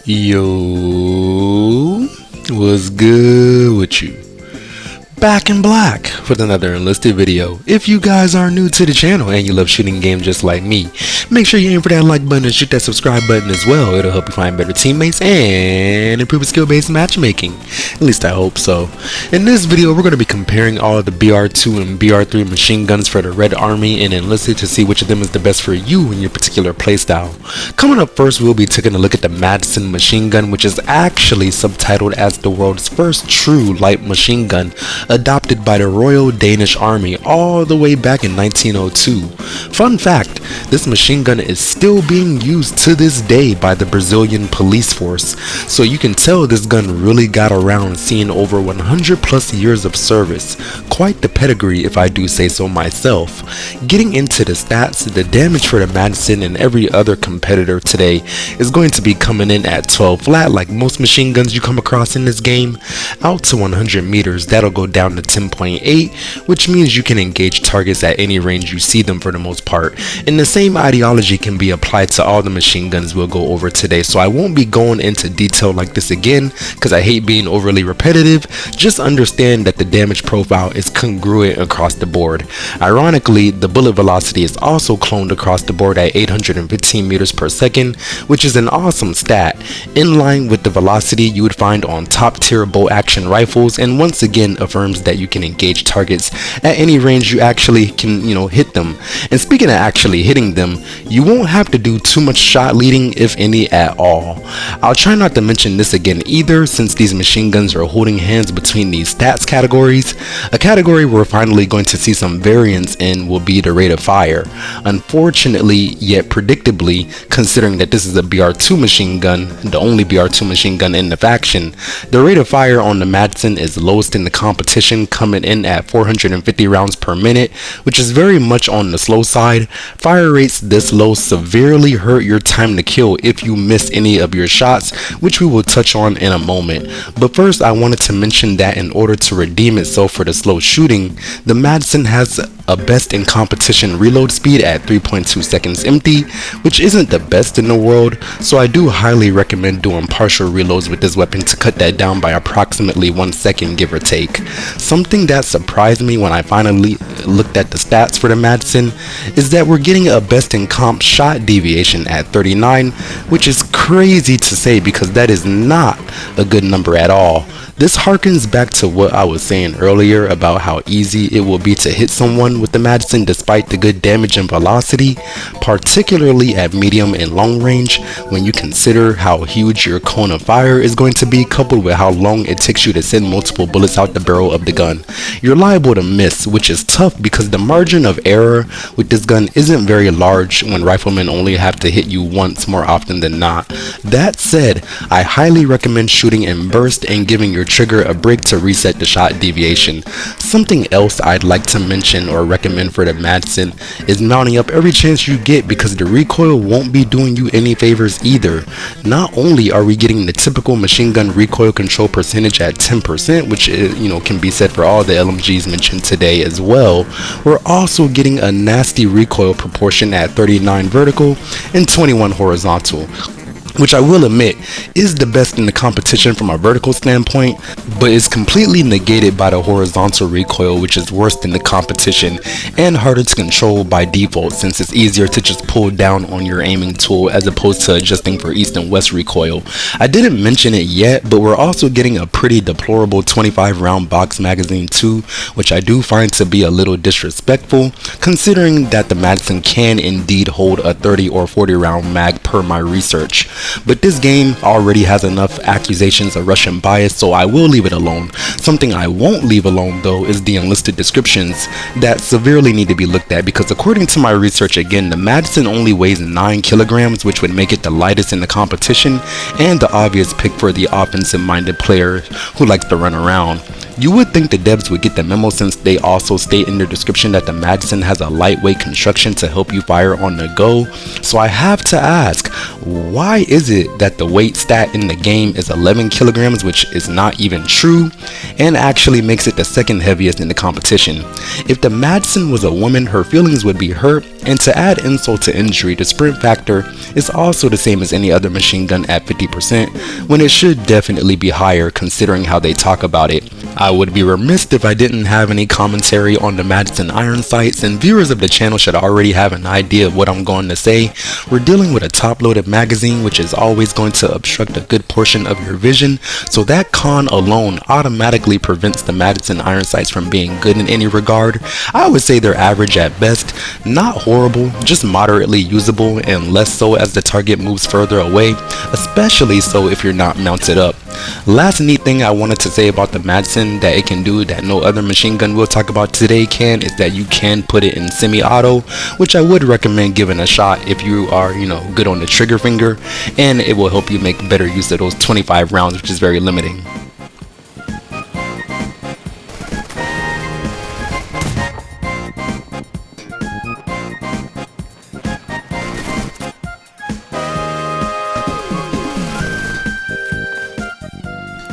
Yo, what's good with you? Back in black with another Enlisted video. If you guys are new to the channel and you love shooting games just like me, make sure you aim for that like button and shoot that subscribe button as well. It'll help you find better teammates and improve skill-based matchmaking. At least I hope so. In this video, we're going to be comparing all of the BR2 and BR3 machine guns for the Red Army and Enlisted to see which of them is the best for you in your particular playstyle. Coming up first, we'll be taking a look at the Madson machine gun, which is actually subtitled as the world's first true light machine gun, adopted by the Royal Danish Army all the way back in 1902. Fun fact, this machine gun is still being used to this day by the Brazilian police force, so you can tell this gun really got around, seeing over 100 plus years of service. Quite the pedigree if I do say so myself. Getting into the stats, the damage for the Madson and every other competitor today is going to be coming in at 12 flat like most machine guns you come across in this game. Out to 100 meters, that'll go down to 10.8, which means you can engage targets at any range you see them for the most part. And the same ideology can be applied to all the machine guns we'll go over today, so I won't be going into detail like this again because I hate being overly repetitive. Just understand that the damage profile is congruent across the board. Ironically, the bullet velocity is also cloned across the board at 815 meters per second, which is an awesome stat, in line with the velocity you would find on top tier bolt action rifles, and once again affirms that you can engage targets at any range you actually can, hit them. And speaking of actually hitting them, you won't have to do too much shot leading, if any at all. I'll try not to mention this again either, since these machine guns are holding hands between these stats categories. A category we're finally going to see some variance in will be the rate of fire. Unfortunately, yet predictably, considering that this is a BR2 machine gun, the only BR2 machine gun in the faction, the rate of fire on the Madson is lowest in the competition, coming in at 450 rounds per minute, which is very much on the slow side. Fire rates this low severely hurt your time to kill if you miss any of your shots, which we will touch on in a moment. But first, I wanted to mention that in order to redeem itself for the slow shooting, the Madson has a best in competition reload speed at 3.2 seconds empty, which isn't the best in the world, so I do highly recommend doing partial reloads with this weapon to cut that down by approximately 1 second, give or take. Something that surprised me when I finally looked at the stats for the Madson is that we're getting a best in comp shot deviation at 39, which is crazy to say because that is not a good number at all. This harkens back to what I was saying earlier about how easy it will be to hit someone with the Madson despite the good damage and velocity, particularly at medium and long range when you consider how huge your cone of fire is going to be, coupled with how long it takes you to send multiple bullets out the barrel of the gun. You're liable to miss, which is tough because the margin of error with this gun isn't very large when riflemen only have to hit you once more often than not. That said, I highly recommend shooting in burst and giving your trigger a break to reset the shot deviation. Something else I'd like to mention or recommend for the Madson is mounting up every chance you get, because the recoil won't be doing you any favors either. Not only are we getting the typical machine gun recoil control percentage at 10%, which can be said for all the LMGs mentioned today as well, we're also getting a nasty recoil proportion at 39 vertical and 21 horizontal, which I will admit is the best in the competition from a vertical standpoint, but is completely negated by the horizontal recoil, which is worse than the competition and harder to control by default, since it's easier to just pull down on your aiming tool as opposed to adjusting for east and west recoil. I didn't mention it yet, but we're also getting a pretty deplorable 25 round box magazine too, which I do find to be a little disrespectful, considering that the Madson can indeed hold a 30 or 40 round mag per my research. But this game already has enough accusations of Russian bias, so I will leave it alone. Something I won't leave alone though is the enlisted descriptions that severely need to be looked at, because according to my research again, the Madson only weighs 9 kilograms, which would make it the lightest in the competition and the obvious pick for the offensive minded player who likes to run around. You would think the devs would get the memo since they also state in their description that the Madson has a lightweight construction to help you fire on the go. So I have to ask, why is it that the weight stat in the game is 11 kilograms, which is not even true, and actually makes it the second heaviest in the competition? If the Madson was a woman, her feelings would be hurt, and to add insult to injury, the sprint factor is also the same as any other machine gun at 50%, when it should definitely be higher considering how they talk about it. I would be remiss if I didn't have any commentary on the Madson iron sights, and viewers of the channel should already have an idea of what I'm going to say. We're dealing with a top-loaded magazine, which is always going to obstruct a good portion of your vision, so that con alone automatically prevents the Madson iron sights from being good in any regard. I would say they're average at best, not horrible, just moderately usable, and less so as the target moves further away, especially so if you're not mounted up. Last neat thing I wanted to say about the Madson that it can do that no other machine gun we'll talk about today can is that you can put it in semi-auto, which I would recommend giving a shot if you are, good on the trigger finger, and it will help you make better use of those 25 rounds, which is very limiting.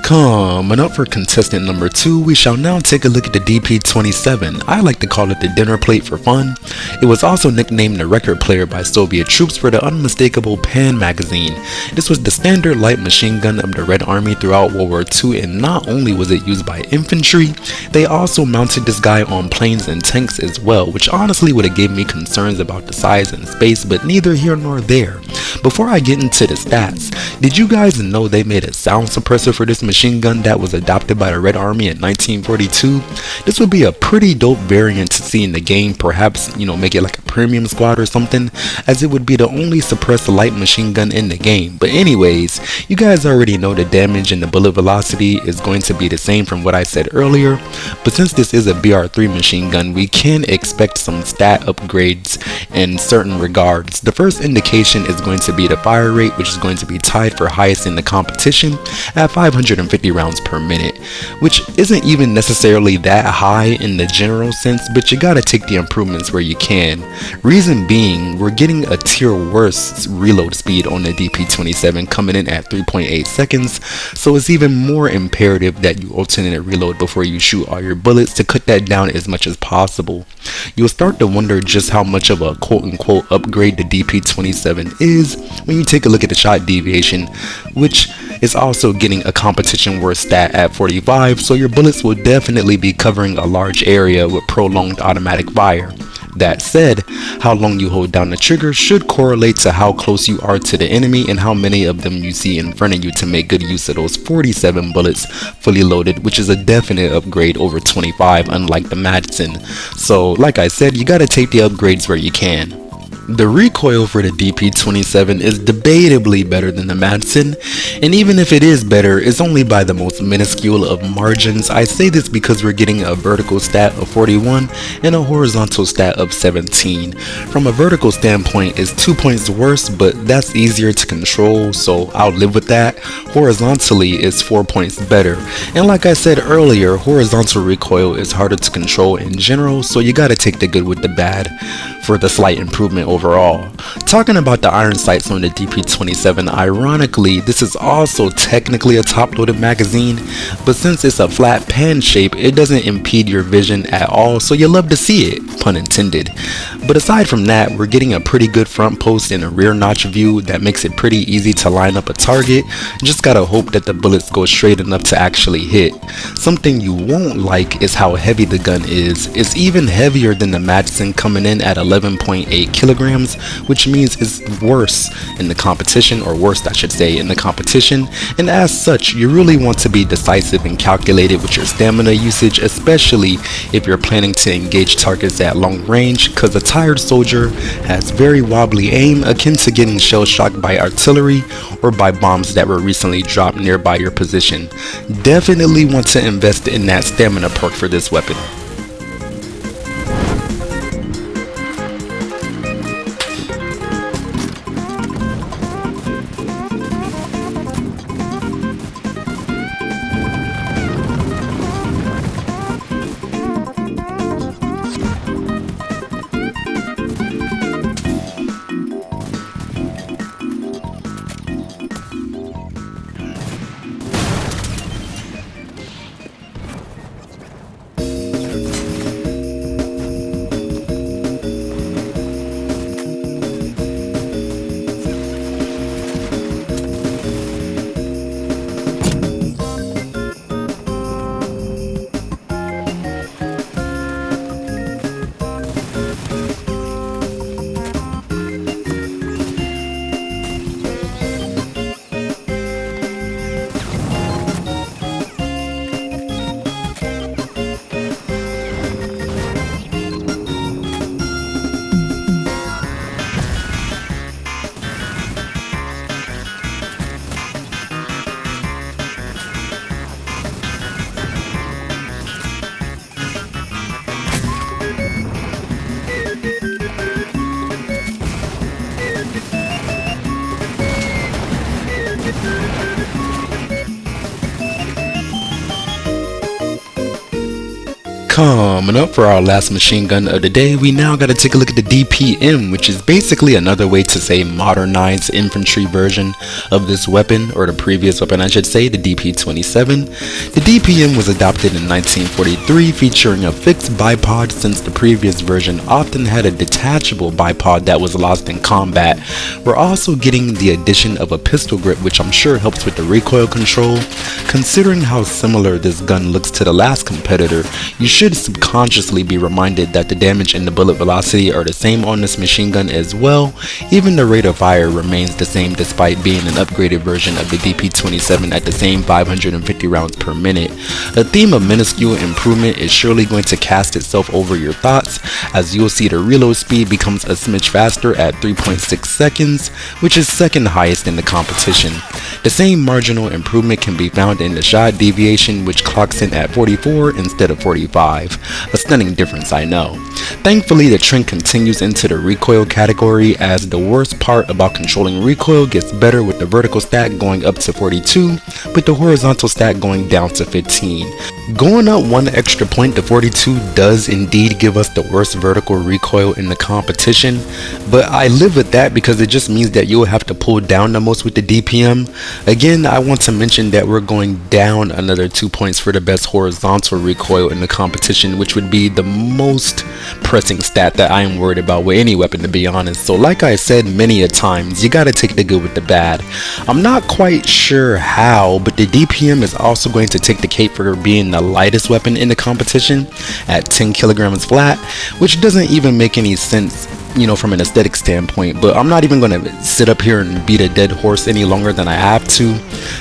Coming up for contestant number 2, we shall now take a look at the DP-27. I like to call it the dinner plate for fun. It was also nicknamed the record player by Soviet troops for the unmistakable Pan magazine. This was the standard light machine gun of the Red Army throughout World War II, and not only was it used by infantry, they also mounted this guy on planes and tanks as well, which honestly would have given me concerns about the size and space, but neither here nor there. Before I get into the stats, did you guys know they made a sound suppressor for this machine gun that was adopted by the Red Army in 1942? This would be a pretty dope variant to see in the game, perhaps, make it like a premium squad or something, as it would be the only suppressed light machine gun in the game. But anyways, you guys already know the damage and the bullet velocity is going to be the same from what I said earlier, but since this is a BR3 machine gun, we can expect some stat upgrades in certain regards. The first indication is going to be the fire rate, which is going to be tied for highest in the competition at 550 rounds per minute, which isn't even necessarily that high in the general sense, but you gotta take the improvements where you can. Reason being, we're getting a tier worse reload speed on the DP-27, coming in at 3.8 seconds, so it's even more imperative that you alternate reload before you shoot all your bullets to cut that down as much as possible. You'll start to wonder just how much of a quote-unquote upgrade the DP-27 is when you take a look at the shot deviation, which is also getting a competition worst stat at 45, so your bullets will definitely be covering a large area with prolonged automatic fire. That said, how long you hold down the trigger should correlate to how close you are to the enemy and how many of them you see in front of you to make good use of those 47 bullets fully loaded, which is a definite upgrade over 25, unlike the Madson. So like I said, you gotta take the upgrades where you can. The recoil for the DP-27 is debatably better than the Madson, and even if it is better, it's only by the most minuscule of margins. I say this because we're getting a vertical stat of 41 and a horizontal stat of 17. From a vertical standpoint, it's 2 points worse, but that's easier to control, so I'll live with that. Horizontally, it's 4 points better, and like I said earlier, horizontal recoil is harder to control in general, so you gotta take the good with the bad for the slight improvement overall. Talking about the iron sights on the DP-27, ironically, this is also technically a top-loaded magazine, but since it's a flat pan shape, it doesn't impede your vision at all, so you love to see it, pun intended. But aside from that, we're getting a pretty good front post and a rear notch view that makes it pretty easy to line up a target. Just gotta hope that the bullets go straight enough to actually hit. Something you won't like is how heavy the gun is. It's even heavier than the Madson, coming in at 11.8 kilograms, which means it's worse in the competition, or worst I should say, in the competition, and as such you really want to be decisive and calculated with your stamina usage, especially if you're planning to engage targets at long range, because a tired soldier has very wobbly aim, akin to getting shell shocked by artillery or by bombs that were recently dropped nearby your position. Definitely want to invest in that stamina perk for this weapon. Coming up for our last machine gun of the day, we now gotta take a look at the DPM, which is basically another way to say modernized infantry version of this weapon, or the previous weapon I should say, the DP-27. The DPM was adopted in 1943, featuring a fixed bipod since the previous version often had a detachable bipod that was lost in combat. We're also getting the addition of a pistol grip, which I'm sure helps with the recoil control. Considering how similar this gun looks to the last competitor, you should subconsciously be reminded that the damage and the bullet velocity are the same on this machine gun as well. Even the rate of fire remains the same despite being an upgraded version of the DP-27 at the same 550 rounds per minute. A theme of minuscule improvement is surely going to cast itself over your thoughts, as you'll see the reload speed becomes a smidge faster at 3.6 seconds, which is second highest in the competition. The same marginal improvement can be found in the shot deviation, which clocks in at 44 instead of 45. A stunning difference, I know. Thankfully, the trend continues into the recoil category, as the worst part about controlling recoil gets better with the vertical stat going up to 42, but the horizontal stat going down to 15. Going up one extra point to 42 does indeed give us the worst vertical recoil in the competition, but I live with that because it just means that you'll have to pull down the most with the DPM. Again, I want to mention that we're going down another 2 points for the best horizontal recoil in the competition, which would be the most pressing stat that I am worried about with any weapon, to be honest. So like I said many a times, you gotta take the good with the bad. I'm not quite sure how, but the DPM is also going to take the cake for being the lightest weapon in the competition at 10 kilograms flat, which doesn't even make any sense, you know, from an aesthetic standpoint. But I'm not even going to sit up here and beat a dead horse any longer than I have to.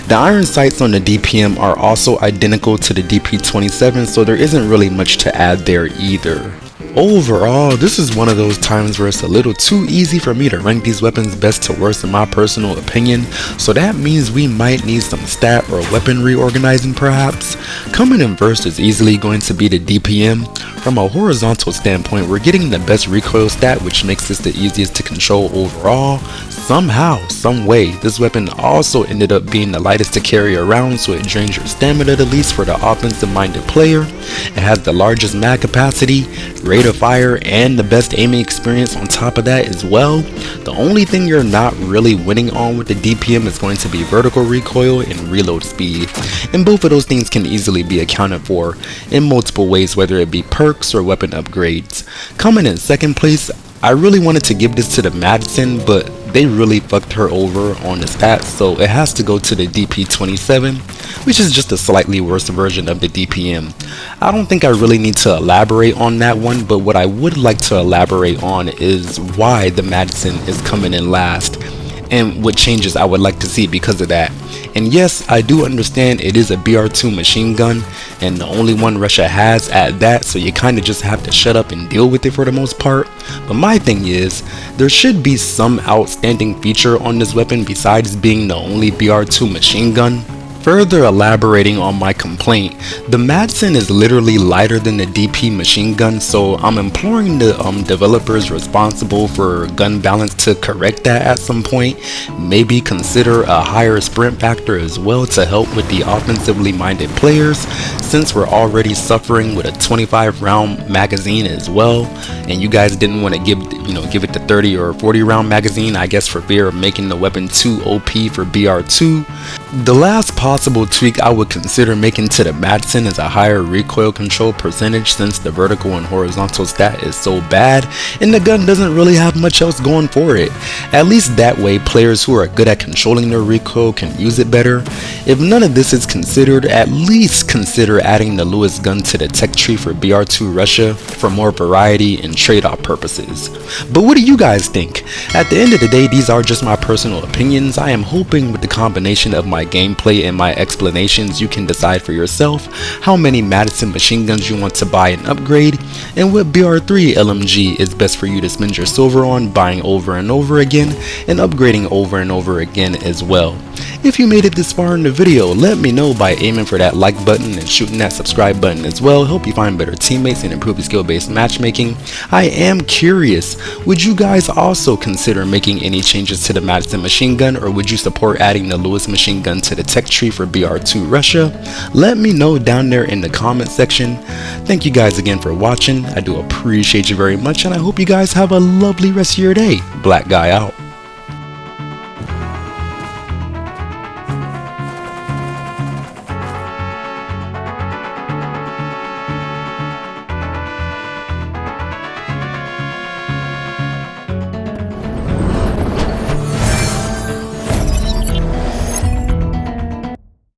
The iron sights on the DPM are also identical to the DP-27, so there isn't really much to add there either. Overall, this is one of those times where it's a little too easy for me to rank these weapons best to worst in my personal opinion, so that means we might need some stat or weapon reorganizing perhaps. Coming in first is easily going to be the DPM. From a horizontal standpoint, we're getting the best recoil stat, which makes this the easiest to control overall. Somehow, some way, this weapon also ended up being the lightest to carry around, so it drains your stamina the least for the offensive minded player. It has the largest mag capacity, rate of fire, and the best aiming experience on top of that as well. The only thing you're not really winning on with the DPM is going to be vertical recoil and reload speed, and both of those things can easily be accounted for in multiple ways, whether it be perks or weapon upgrades. Coming in second place, I really wanted to give this to the Madson, but they really fucked her over on the stats, so it has to go to the DP-27, which is just a slightly worse version of the DPM. I don't think I really need to elaborate on that one, but what I would like to elaborate on is why the Madson is coming in last, and what changes I would like to see because of that. And yes, I do understand it is a BR2 machine gun, and the only one Russia has at that, so you kind of just have to shut up and deal with it for the most part. But my thing is, there should be some outstanding feature on this weapon besides being the only BR2 machine gun. Further elaborating on my complaint, the Madson is literally lighter than the DP machine gun, so I'm imploring the developers responsible for gun balance to correct that at some point. Maybe consider a higher sprint factor as well to help with the offensively minded players, since we're already suffering with a 25 round magazine as well, and you guys didn't want to give it the 30 or 40 round magazine, I guess for fear of making the weapon too OP for BR2. The last possible tweak I would consider making to the Madson is a higher recoil control percentage, since the vertical and horizontal stat is so bad and the gun doesn't really have much else going for it. At least that way players who are good at controlling their recoil can use it better. If none of this is considered, at least consider adding the Lewis gun to the tech tree for BR2 Russia for more variety and trade-off purposes. But what do you guys think? At the end of the day, these are just my personal opinions. I am hoping with the combination of my gameplay and my explanations, you can decide for yourself how many Madson machine guns you want to buy and upgrade, and what BR3 LMG is best for you to spend your silver on buying over and over again and upgrading over and over again as well. If you made it this far in the video, let me know by aiming for that like button and shooting that subscribe button as well. Help you find better teammates and improve your skill-based matchmaking. I am curious, would you guys also consider making any changes to the Madson machine gun, or would you support adding the Lewis machine gun to the tech tree for BR2 Russia? Let me know down there in the comment section. Thank you guys again for watching. I do appreciate you very much, and I hope you guys have a lovely rest of your day. Black Guy out.